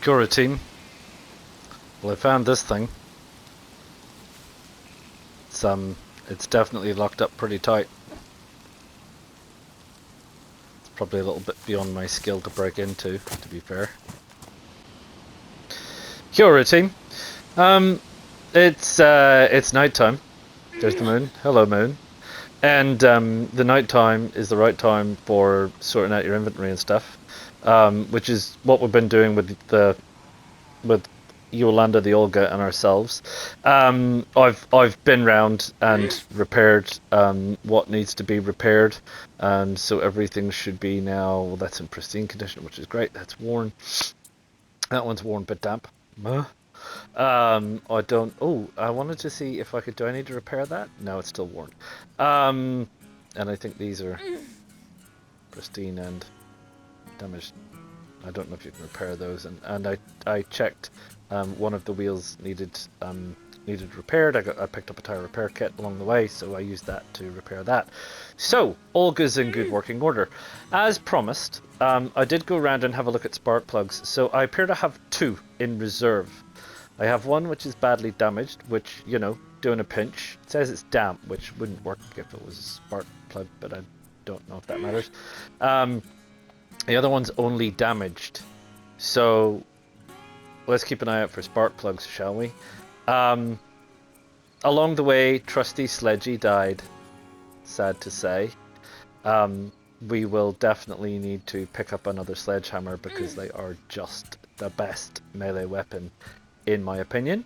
Cura team. Well, I found this thing. It's definitely locked up pretty tight. It's probably a little bit beyond my skill to break into, to be fair. Cura team. It's nighttime. There's the moon. Hello, moon. And the nighttime is the right time for sorting out your inventory and stuff, which is what we've been doing with Yolanda the Olga and ourselves. I've been round and repaired what needs to be repaired, so everything should be now. Well, that's in pristine condition, which is great. That's worn. That one's worn but damp. I don't. Oh, I wanted to see if I could. Do I need to repair that? No, it's still worn. And I think these are pristine and damaged. I don't know if you can repair those. And I checked. One of the wheels needed repaired. I picked up a tire repair kit along the way, so I used that to repair that. So Olga's in good working order, as promised. I did go around and have a look at spark plugs. So I appear to have 2 in reserve. I have one which is badly damaged, which, you know, doing a pinch. It says it's damp, which wouldn't work if it was a spark plug, but I don't know if that matters. The other one's only damaged. So let's keep an eye out for spark plugs, shall we? Along the way, trusty Sledgy died. Sad to say. We will definitely need to pick up another sledgehammer because they are just the best melee weapon, in my opinion.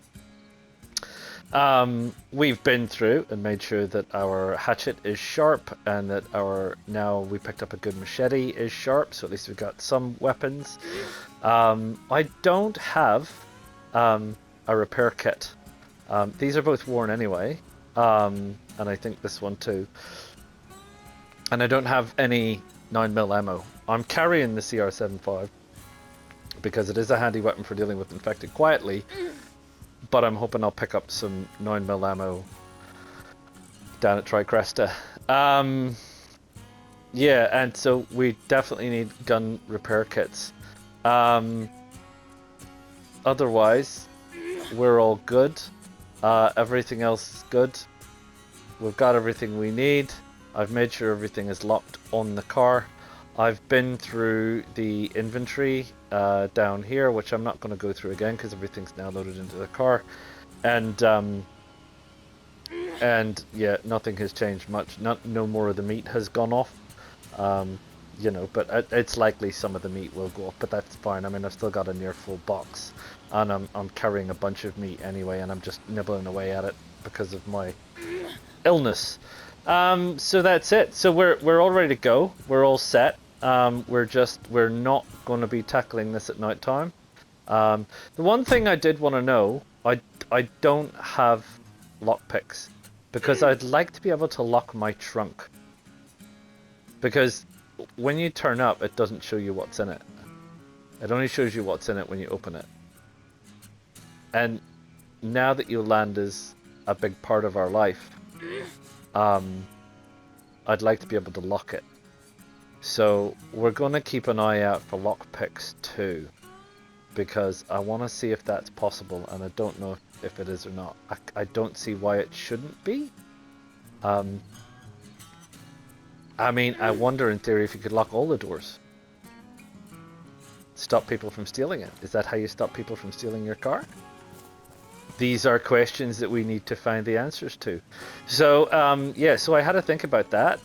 We've been through and made sure that our hatchet is sharp and that now we picked up a good machete is sharp, so at least we've got some weapons. I don't have a repair kit. These are both worn anyway, and I think this one too. And I don't have any 9mm ammo. I'm carrying the CR75 because it is a handy weapon for dealing with infected quietly, but I'm hoping I'll pick up some 9mm ammo down at Kresta. Yeah, and so we definitely need gun repair kits. Otherwise, we're all good. Everything else is good. We've got everything we need. I've made sure everything is locked on the car. I've been through the inventory down here, which I'm not going to go through again because everything's now loaded into the car. And yeah, nothing has changed much. No more of the meat has gone off. You know, but it's likely some of the meat will go off, but that's fine. I mean, I've still got a near full box, and I'm carrying a bunch of meat anyway, and I'm just nibbling away at it because of my illness. So that's it. So we're all ready to go. We're all set. We're not going to be tackling this at night time. The one thing I did want to know, I don't have lockpicks because I'd like to be able to lock my trunk. Because when you turn up, it doesn't show you what's in it. It only shows you what's in it when you open it. And now that Yolanda's a big part of our life, I'd like to be able to lock it. So we're going to keep an eye out for lockpicks too, because I want to see if that's possible, and I don't know if it is or not. I don't see why it shouldn't be. I mean, I wonder in theory if you could lock all the doors. Stop people from stealing it. Is that how you stop people from stealing your car? These are questions that we need to find the answers to. So, yeah, so I had to think about that.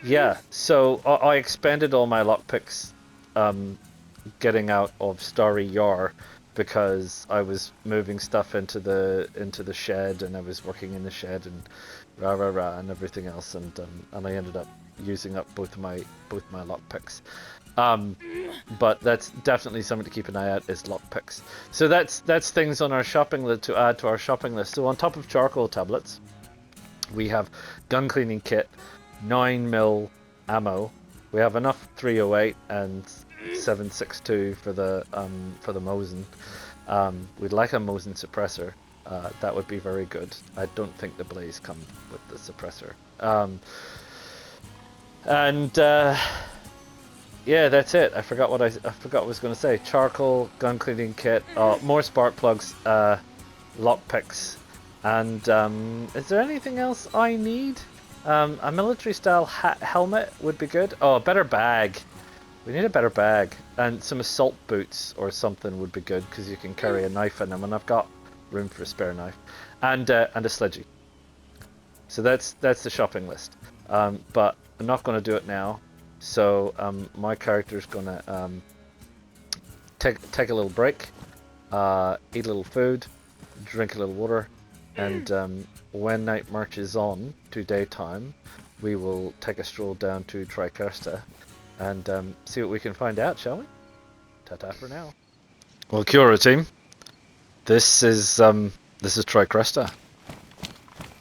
Yeah, so I expended all my lockpicks getting out of Starry Yar because I was moving stuff into the shed, and I was working in the shed and and everything else, and I ended up using up both my lockpicks. But that's definitely something to keep an eye out, is lockpicks. So that's things on our shopping list to add to our shopping list. So on top of charcoal tablets, we have gun cleaning kit, 9mm ammo. We have enough 308 and 7.62 for the Mosin. We'd like a Mosin suppressor. that would be very good. I don't think the blaze come with the suppressor. Yeah, that's it. I forgot what I forgot what I was going to say. Charcoal, gun cleaning kit, more spark plugs, lockpicks, and is there anything else I need? A military style helmet would be good. Oh, a better bag. We need a better bag, and some assault boots or something would be good because you can carry a knife in them, and I've got room for a spare knife, and a sledgy. So that's the shopping list. But I'm not going to do it now. So my character's gonna take a little break, eat a little food, drink a little water, and when night marches on to daytime, we will take a stroll down to Kresta and see what we can find out, shall we? Ta-ta for now. Well, kia ora, team. This is Kresta.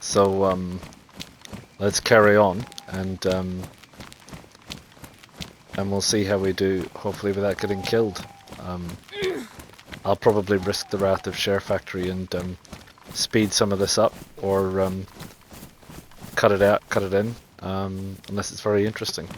So let's carry on and we'll see how we do, hopefully without getting killed. I'll probably risk the wrath of Share Factory and speed some of this up, or cut it in, unless it's very interesting.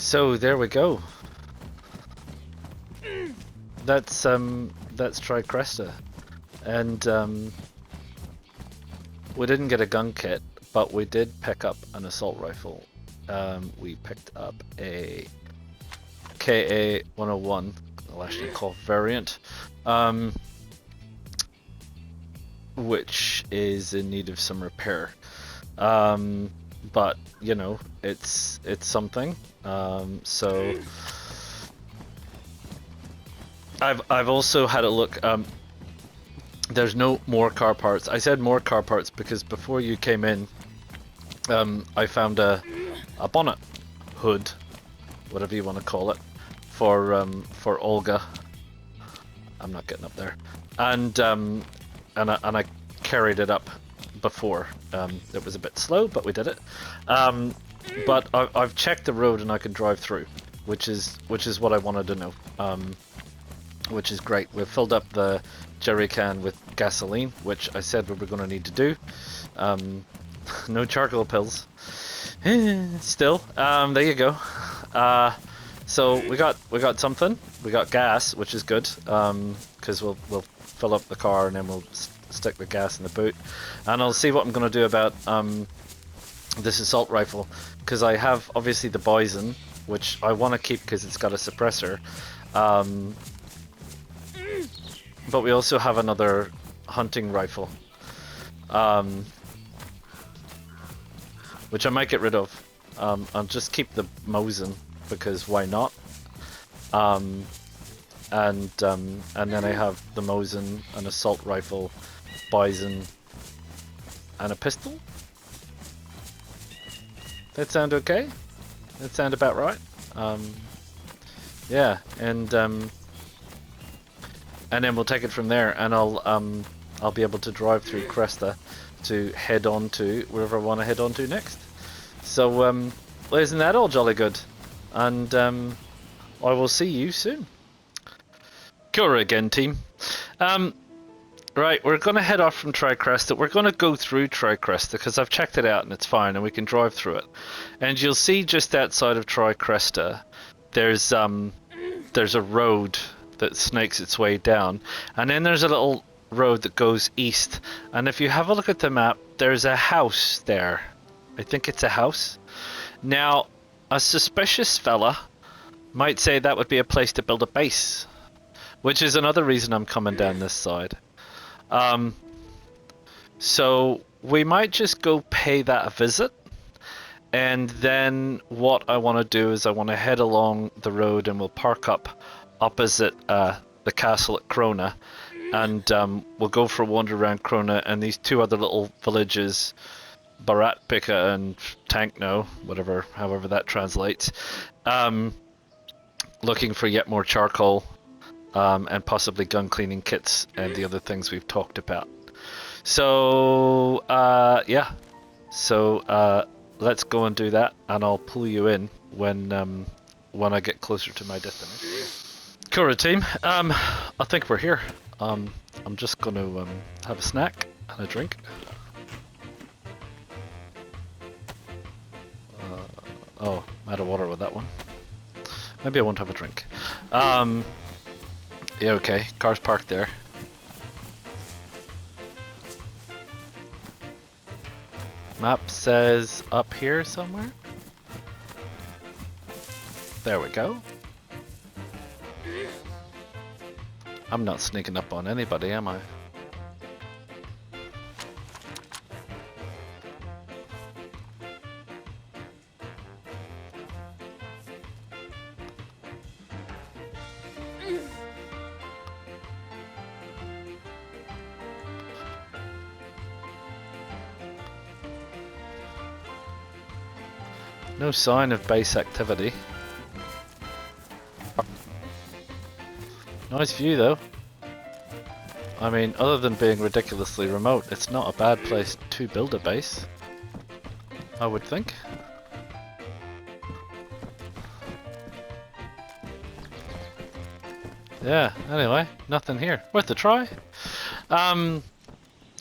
So there we go. Let's try Kresta. And we didn't get a gun kit, but we did pick up an assault rifle. We picked up a KA-101, Kalashnikov variant, which is in need of some repair. But you know, it's something. So I've also had a look. There's no more car parts. I said more car parts because before you came in, I found a bonnet hood, whatever you want to call it, for Olga. I'm not getting up there, and I carried it up before. It was a bit slow, but we did it. But I've checked the road and I can drive through, which is what I wanted to know. Which is great. We've filled up the jerry can with gasoline, which I said we were going to need to do. No charcoal pills. Still, there you go. So we got something. We got gas, which is good. Because we'll fill up the car and then we'll stick the gas in the boot. And I'll see what I'm going to do about this assault rifle, because I have obviously the Bison, which I want to keep because it's got a suppressor. But we also have another hunting rifle, which I might get rid of. I'll just keep the Mosin because why not? And then I have the Mosin, an assault rifle, Bison, and a pistol. That sound okay? That sound about right? Yeah, and then we'll take it from there, and I'll be able to drive through Kresta to head on to wherever I want to head on to next. So, well, isn't that all jolly good? And I will see you soon. Kia ora again, team. Right, we're going to head off from Kresta. We're going to go through Kresta because I've checked it out and it's fine, and we can drive through it. And you'll see just outside of Kresta, there's a road that snakes its way down, and then there's a little road that goes east, and if you have a look at the map, there's a house there. I think it's a house. Now, a suspicious fella might say that would be a place to build a base, which is another reason I'm coming down this side. So we might just go pay that a visit, and then what I want to do is I want to head along the road and we'll park up opposite the castle at Krona, and we'll go for a wander around Krona and these two other little villages, Baratpika and Tankno, however that translates, looking for yet more charcoal and possibly gun cleaning kits and the other things we've talked about. So yeah, so let's go and do that, and I'll pull you in when I get closer to my destination. Kia ora, team. I think we're here. I'm just going to have a snack and a drink. Oh, I'm out of water with that one. Maybe I won't have a drink. Yeah, okay. Car's parked there. Map says up here somewhere. There we go. I'm not sneaking up on anybody, am I? No sign of base activity. Nice view though. I mean, other than being ridiculously remote, it's not a bad place to build a base, I would think. Yeah, anyway, nothing here. Worth a try.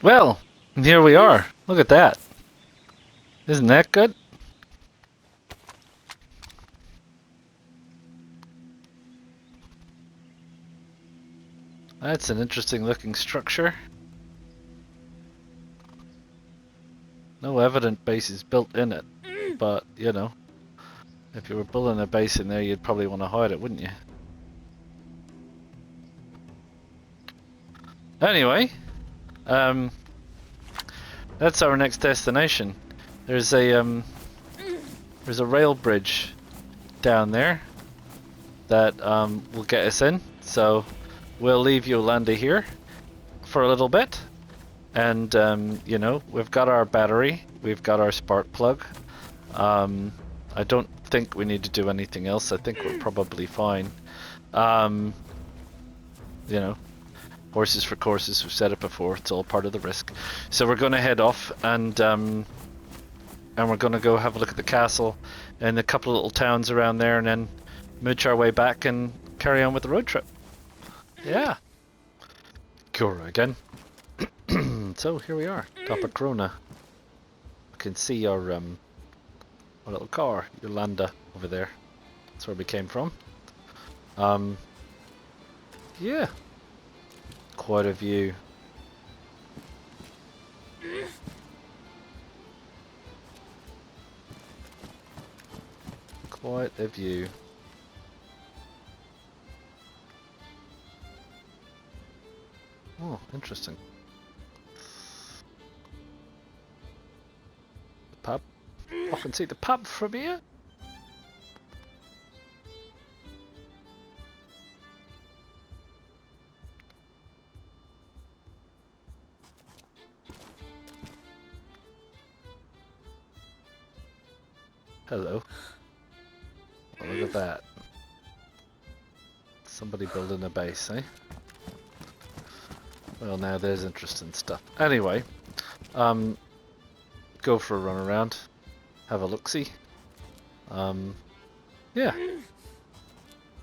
Well, here we are. Look at that. Isn't that good? That's an interesting looking structure. No evident base is built in it, but you know, if you were building a base in there, you'd probably want to hide it, wouldn't you? Anyway, that's our next destination. There's a rail bridge down there that will get us in. So we'll leave Yolanda here for a little bit, and you know, we've got our battery, we've got our spark plug. I don't think we need to do anything else. I think we're probably fine. You know, horses for courses. We've said it before. It's all part of the risk. So we're going to head off, and we're going to go have a look at the castle and a couple of little towns around there, and then mooch our way back and carry on with the road trip. Yeah. Kura again. So here we are, top of Krona. You can see our little car, Yolanda, over there. That's where we came from. Yeah. Quite a view. Quite a view. Oh, interesting. The pub. I can see the pub from here. Hello. Oh, look at that. Somebody building a base, eh? Well, now there's interesting stuff. Anyway, go for a run around, have a look-see. Yeah,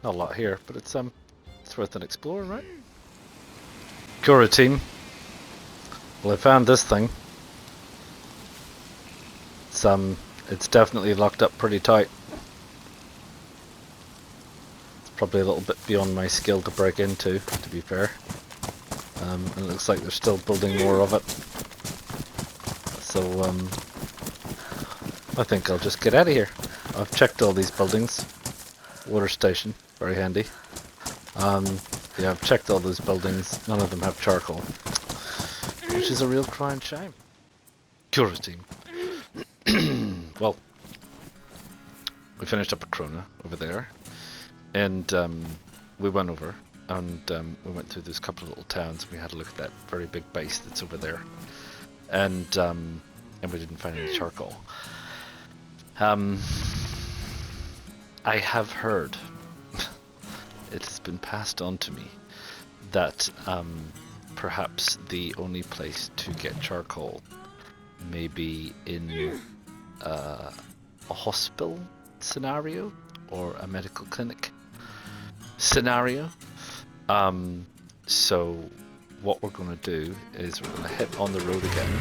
not a lot here, but it's worth an explore, right? Kura team. Well, I found this thing. It's definitely locked up pretty tight. It's probably a little bit beyond my skill to break into, to be fair. And it looks like they're still building more of it. So, I think I'll just get out of here. I've checked all these buildings. Water station, very handy. Yeah, I've checked all those buildings. None of them have charcoal, which is a real crying shame. Kura team. Well, we finished up at Krona over there, and we went over and we went through this couple of little towns. We had a look at that very big base that's over there, and we didn't find any charcoal. I have heard, it has been passed on to me, that perhaps the only place to get charcoal may be in a hospital scenario or a medical clinic scenario. So what we're going to do is we're going to hit on the road again,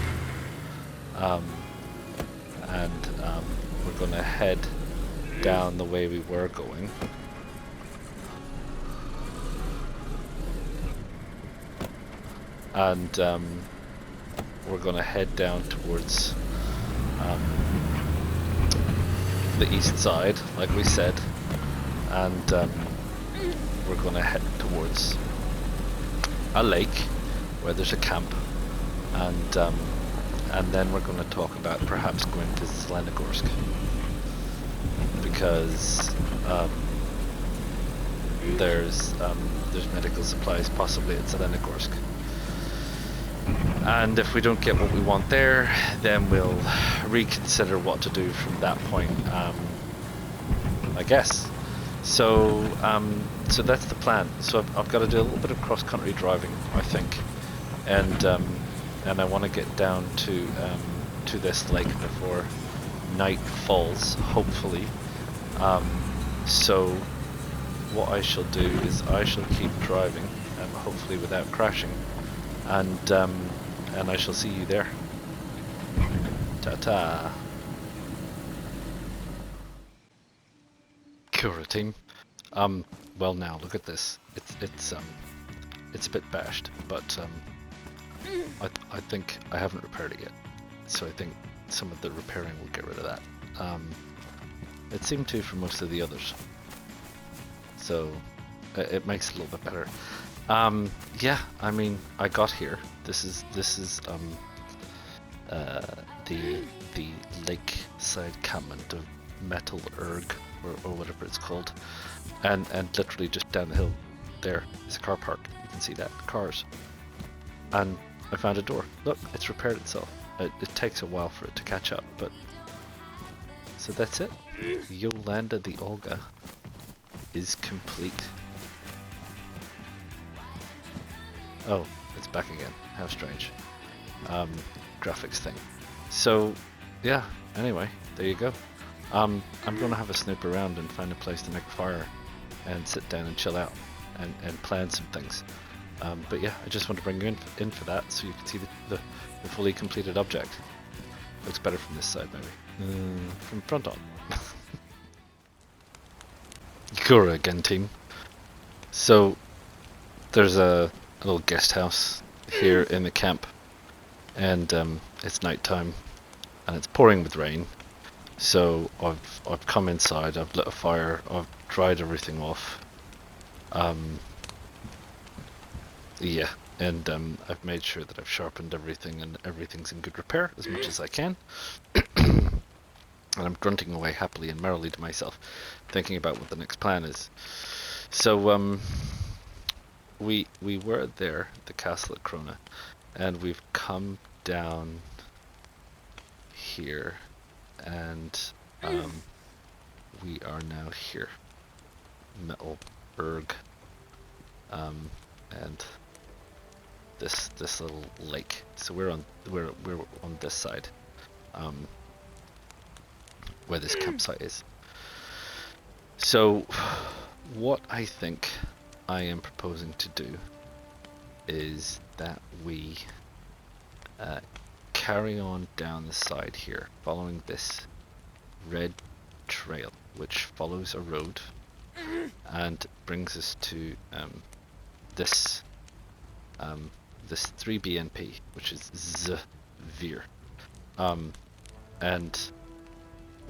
and we're going to head down the way we were going. And we're going to head down towards the east side, like we said, and we're going to head towards a lake where there's a camp, and then we're going to talk about perhaps going to Zelenogorsk, because there's medical supplies possibly at Zelenogorsk. And if we don't get what we want there, then we'll reconsider what to do from that point, I guess. So so that's the plan. So I've got to do a little bit of cross-country driving, I think, and I want to get down to this lake before night falls, hopefully. So what I shall do is I shall keep driving, hopefully without crashing, and I shall see you there. Ta-ta. Kura team. Well, now look at this. It's it's a bit bashed, but I think I haven't repaired it yet, so I think some of the repairing will get rid of that. It seemed to for most of the others, so it makes it a little bit better. Yeah, I mean, I got here. This is the lakeside campment of Metalurg or whatever it's called, and literally just down the hill there is a car park. You can see that cars, and I found a door. Look, it's repaired itself. It takes a while for it to catch up, but so that's it. Yolanda the Olga is complete. Oh, it's back again. How strange. Graphics thing. So, yeah, anyway, there you go. I'm gonna have a snoop around and find a place to make a fire and sit down and chill out and plan some things. But yeah, I just want to bring you in for that so you can see the fully completed object. Looks better from this side, maybe. From front on. Gura again, team. So, there's a little guest house here in the camp, and it's night time and it's pouring with rain, so I've come inside, I've lit a fire, I've dried everything off, yeah, and I've made sure that I've sharpened everything and everything's in good repair as much as I can. And I'm grunting away happily and merrily to myself, thinking about what the next plan is. So we were there at the castle at Krona, and we've come down here, and we are now here, Metalurg, and this little lake. So we're on this side, where this campsite is. So what I think I am proposing to do is that we carry on down the side here, following this red trail, which follows a road and brings us to this 3BNP, which is Zvir. And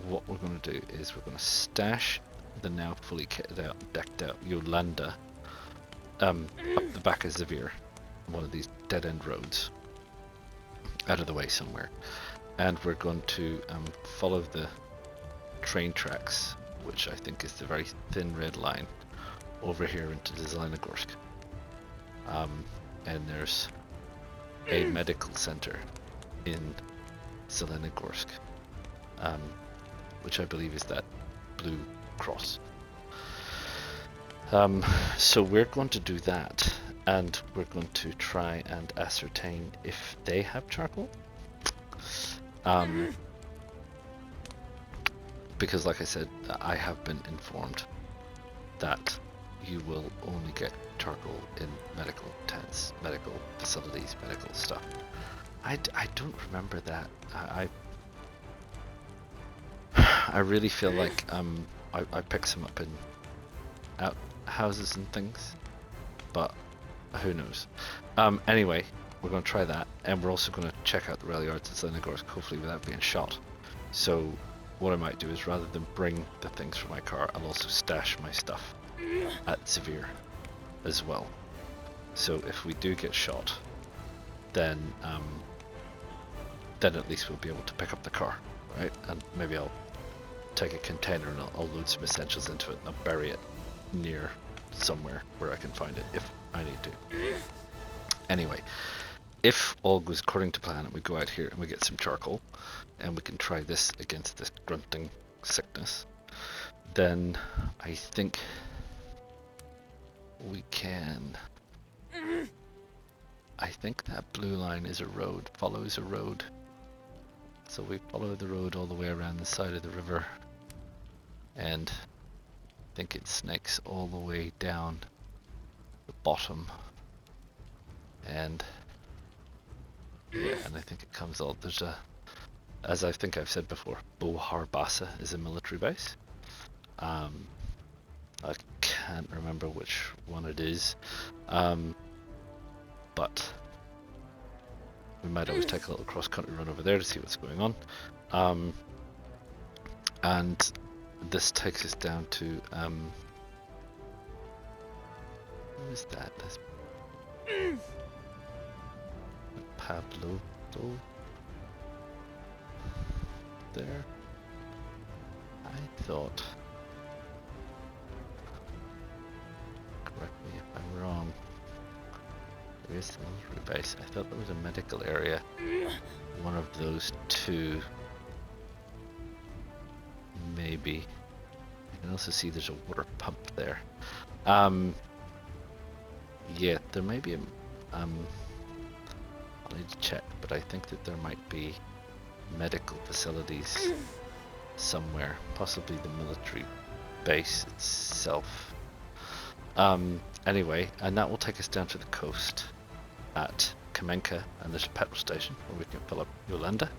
what we're going to do is we're going to stash the now fully kitted out, decked out Yolanda up the back of Zvir, one of these dead end roads, out of the way somewhere, and we're going to follow the train tracks, which I think is the very thin red line, over here into the Zelenogorsk. And there's a medical center in Zelenogorsk, which I believe is that blue cross. So we're going to do that, and we're going to try and ascertain if they have charcoal. Because like I said, I have been informed that you will only get charcoal in medical tents, medical facilities, medical stuff. I don't remember that. I really feel like I picked some up in out houses and things, but who knows. Anyway, we're going to try that, and we're also going to check out the rail yards at Zelenogorsk, hopefully without being shot. So what I might do is, rather than bring the things from my car, I'll also stash my stuff at Zvir as well. So if we do get shot, then at least we'll be able to pick up the car, right? And maybe I'll take a container and I'll load some essentials into it and I'll bury it near somewhere where I can find it if I need to. Anyway, if all goes according to plan and we go out here and we get some charcoal and we can try this against this grunting sickness, then I think we can. I think that blue line is a road, follows a road. So we follow the road all the way around the side of the river, and I think it snakes all the way down the bottom, and yeah, and I think it comes all, there's a, as I think I've said before, Bohar Basa is a military base. I can't remember which one it is, but we might always take a little cross-country run over there to see what's going on. And this takes us down to who is that? That's Pablo there. I thought, correct me if I'm wrong, there is the military base. I thought there was a medical area. One of those two, maybe. You can also see there's a water pump there. Yeah, there may be a, I'll need to check, but I think that there might be medical facilities somewhere, possibly the military base itself. Anyway, and that will take us down to the coast at Kamenka, and there's a petrol station where we can fill up Yolanda.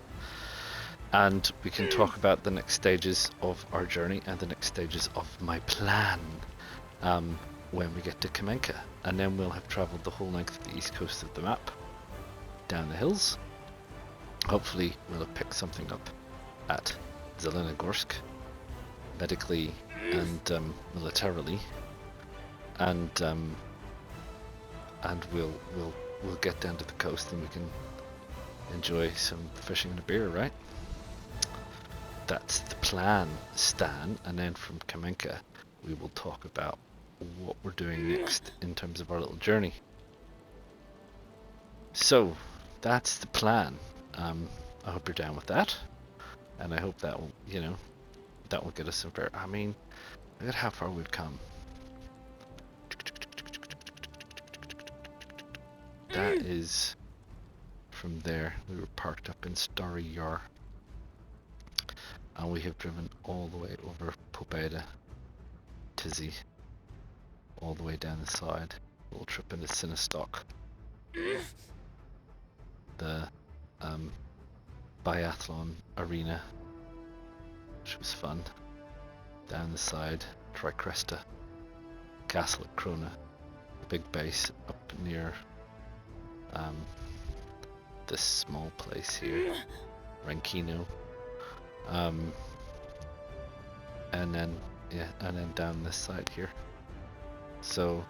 And we can talk about the next stages of our journey and the next stages of my plan when we get to Kamenka. And then we'll have travelled the whole length of the east coast of the map, down the hills. Hopefully we'll have picked something up at Zelenogorsk, medically and militarily, and we'll get down to the coast and we can enjoy some fishing and a beer, right? That's the plan, Stan. And then from Kamenka we will talk about what we're doing next in terms of our little journey. So that's the plan. I hope you're down with that, and I hope that will, that will get us some fair. I mean, look at how far we've come. That is from there. We were parked up in Starry Yar, and we have driven all the way over Pobeda, Tizzy, all the way down the side. A little trip into Sinistok. The biathlon arena, which was fun. Down the side, try Kresta Castle at Krona, the big base up near this small place here, Galkino, and then down this side here. So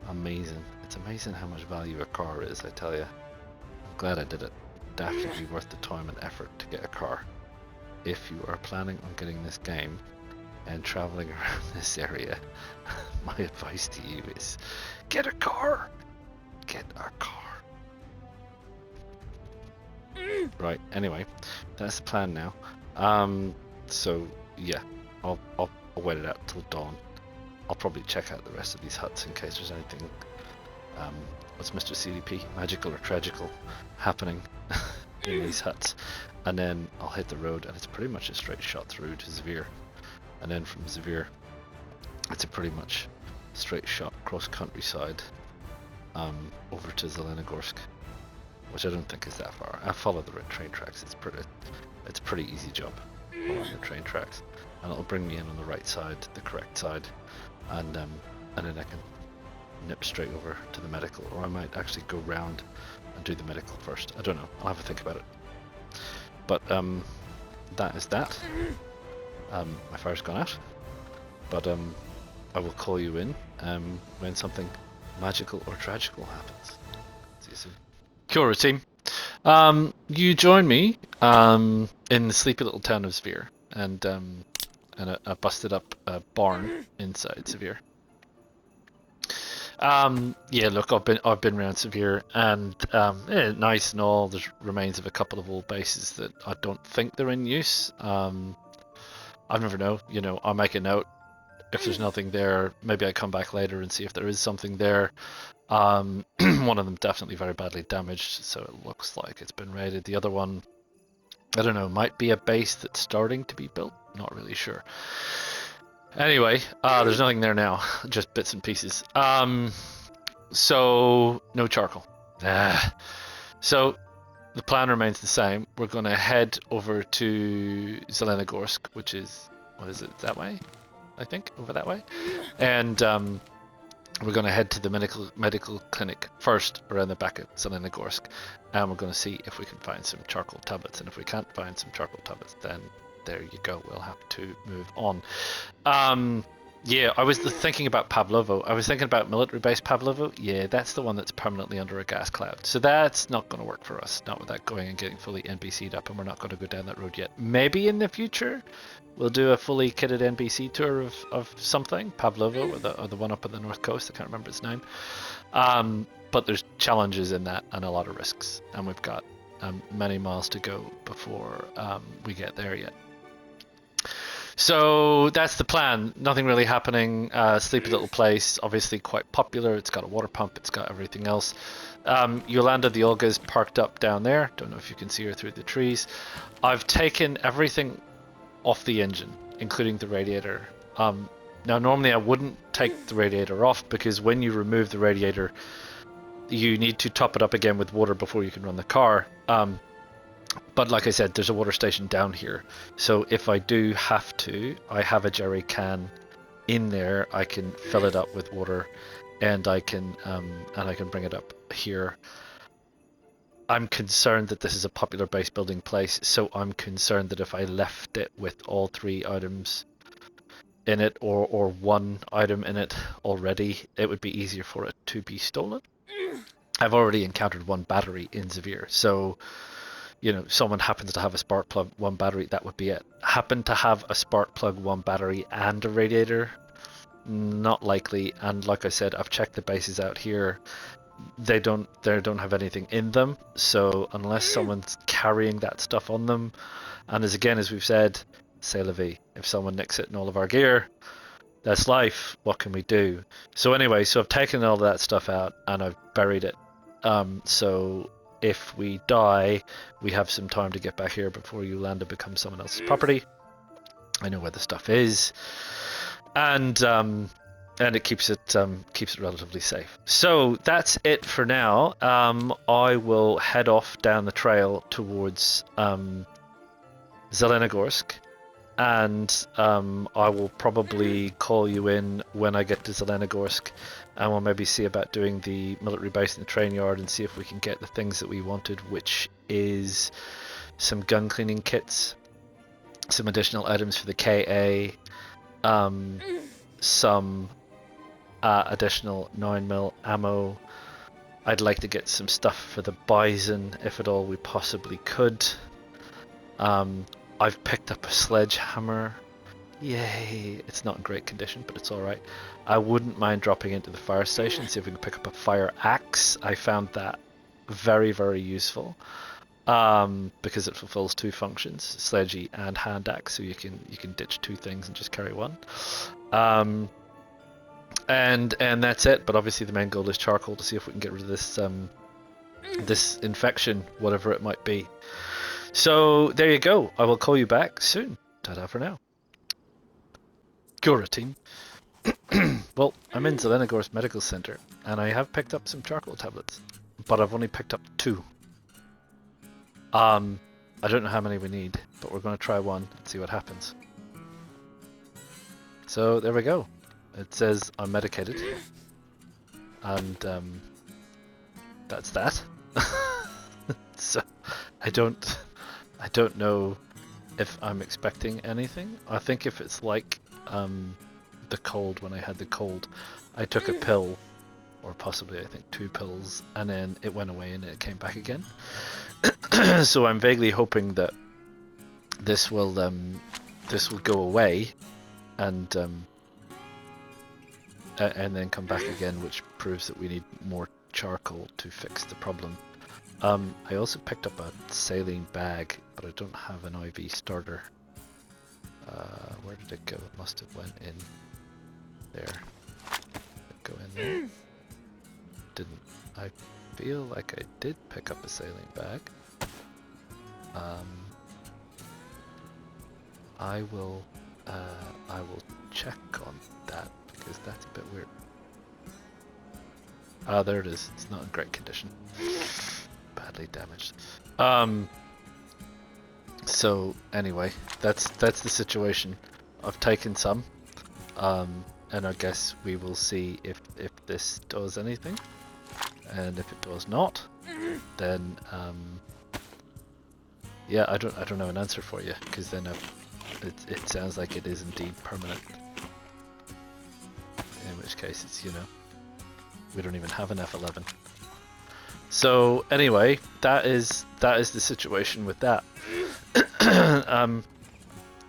amazing! It's amazing how much value a car is, I tell you. I'm glad I did it. Definitely worth the time and effort to get a car. If you are planning on getting this game and traveling around this area, my advice to you is get a car. Get a car. Right. Anyway, that's the plan now. So yeah, I'll wait it out till dawn. I'll probably check out the rest of these huts in case there's anything. What's Mr. CDP? Magical or tragical happening in these huts, and then I'll hit the road, and it's pretty much a straight shot through to Zvir, and then from Zvir, it's a pretty much straight shot across countryside, over to Zelenogorsk, which I don't think is that far. I follow the train tracks. It's a pretty easy job following the train tracks, and it'll bring me in on the right side, the correct side, and then I can nip straight over to the medical, or I might actually go round and do the medical first. I don't know. I'll have a think about it. But that is that. My fire's gone out, but I will call you in when something magical or tragical happens. See you soon. Kia ora, team. You join me in the sleepy little town of Zvir, and a busted up barn inside Zvir. Yeah, look, I've been around Zvir, and nice and all. There's remains of a couple of old bases that I don't think they're in use. I never know. I'll make a note. If there's nothing there, maybe I come back later and see if there is something there. One of them definitely very badly damaged, so it looks like it's been raided. The other one, I don't know, might be a base that's starting to be built. Not really sure. Anyway, there's nothing there now, just bits and pieces. So no charcoal. So the plan remains the same. We're going to head over to Zelenogorsk, which is, what is it, that way? I think, over that way. And We're going to head to the medical clinic first around the back of Zelenogorsk, and we're going to see if we can find some charcoal tablets. And if we can't find some charcoal tablets, then there you go. We'll have to move on. Yeah, I was thinking about Pavlovo. I was thinking about military base Pavlovo. Yeah, that's the one that's permanently under a gas cloud. So that's not going to work for us. Not without going and getting fully NPC'd up, and we're not going to go down that road yet. Maybe in the future, we'll do a fully kitted NPC tour of something. Pavlovo, or the one up on the north coast. I can't remember its name. But there's challenges in that and a lot of risks. And we've got many miles to go before we get there yet. So that's the plan. Nothing really happening. Sleepy little place, obviously quite popular. It's got a water pump. It's got everything else. Yolanda the Olga's parked up down there. Don't know if you can see her through the trees. I've taken everything off the engine, including the radiator. Now, normally I wouldn't take the radiator off because when you remove the radiator, you need to top it up again with water before you can run the car. But like I said, there's a water station down here. So if I do have to, I have a jerry can in there. I can fill it up with water, and I can bring it up here. I'm concerned that this is a popular base building place, so I'm concerned that if I left it with all 3 items in it, or 1 item in it already, it would be easier for it to be stolen. I've already encountered 1 battery in Zvir, so you know, someone happens to have a spark plug, 1 battery, that would be it. Happen to have a spark plug, 1 battery, and a radiator? Not likely. And like I said, I've checked the bases out here. They don't have anything in them. So unless someone's carrying that stuff on them, and as we've said, c'est la vie. If someone nicks it in all of our gear, that's life. What can we do? So anyway, so I've taken all that stuff out and I've buried it. So if we die, we have some time to get back here before Yolanda becomes someone else's property. I know where the stuff is, and it keeps it relatively safe. So that's it for now. I will head off down the trail towards Zelenogorsk, and I will probably call you in when I get to Zelenogorsk, and we'll maybe see about doing the military base in the train yard and see if we can get the things that we wanted, which is some gun cleaning kits, some additional items for the KA, some additional 9mm ammo. I'd like to get some stuff for the Bison, if at all we possibly could. I've picked up a sledgehammer. Yay! It's not in great condition, but it's alright. I wouldn't mind dropping into the fire station, see if we can pick up a fire axe. I found that very, very useful. Because it fulfills 2 functions, sledgy and hand axe, so you can ditch 2 things and just carry 1. And that's it. But obviously the main goal is charcoal to see if we can get rid of this this infection, whatever it might be. So there you go. I will call you back soon. Ta-da for now. Gura team. Well, I'm in Zelenogorsk Medical Center, and I have picked up some charcoal tablets, but I've only picked up 2. I don't know how many we need, but we're going to try 1 and see what happens. So there we go. It says I'm medicated, and that's that. So I don't know if I'm expecting anything. I think if it's like the cold, when I had the cold, I took a pill, or possibly I think 2 pills, and then it went away and it came back again. So I'm vaguely hoping that this will go away and then come back again, which proves that we need more charcoal to fix the problem. I also picked up a saline bag, but I don't have an IV starter. Where did it go? It must have went in there. Did it go in there? Didn't. I feel like I did pick up a saline bag. I will check on that because that's a bit weird. Ah, there it is. It's not in great condition. Badly damaged. So anyway, that's the situation. I've taken some, and and I guess we will see if this does anything, and if it does not, then yeah, I don't have an answer for you, because then it sounds like it is indeed permanent. In which case, it's, you know, we don't even have an F11. So anyway, that is the situation with that.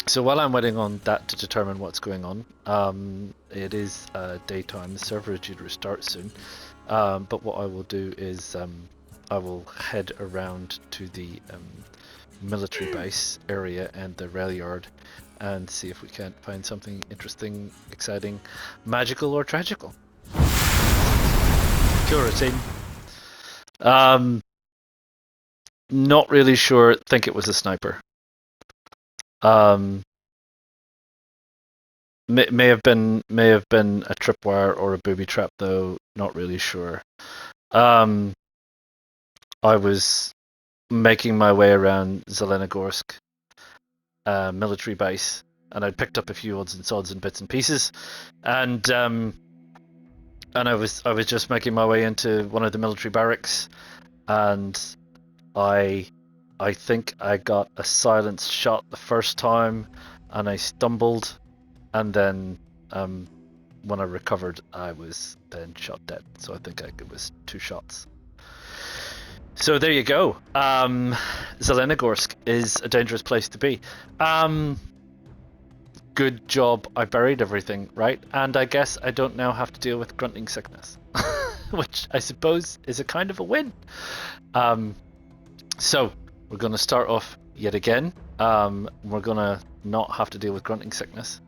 So while I'm waiting on that to determine what's going on, it is daytime. The server is due to restart soon. But what I will do is I will head around to the military base area and the rail yard and see if we can't find something interesting, exciting, magical, or tragical. Kill routine. Not really sure. Think it was a sniper. May have been a tripwire or a booby trap, though. Not really sure. I was making my way around Zelenogorsk military base, and I'd picked up a few odds and sods and bits and pieces, and I was just making my way into one of the military barracks, and I think I got a silenced shot the first time, and I stumbled, and then when I recovered, I was then shot dead. So I think it was 2 shots. So there you go. Zelenogorsk is a dangerous place to be. Good job, I buried everything, right? And I guess I don't now have to deal with grunting sickness, which I suppose is a kind of a win. So we're going to start off yet again. We're going to not have to deal with grunting sickness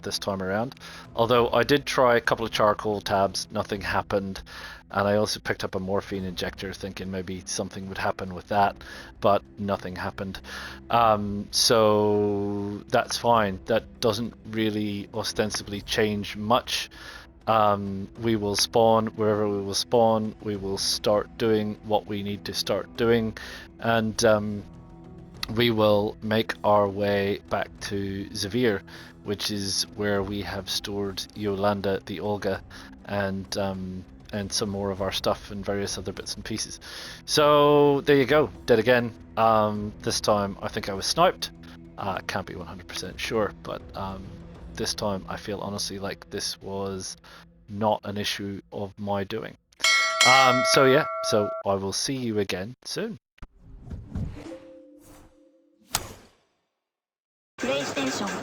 this time around. Although I did try a couple of charcoal tabs, nothing happened. And I also picked up a morphine injector thinking maybe something would happen with that, but nothing happened. So that's fine. That doesn't really ostensibly change much. We will spawn wherever we will spawn. We will start doing what we need to start doing, and we will make our way back to Zvir, which is where we have stored Yolanda the Olga and some more of our stuff and various other bits and pieces. So there you go, dead again. This time I think I was sniped. Can't be 100% sure, but this time I feel honestly like this was not an issue of my doing. So yeah, so I will see you again soon. PlayStation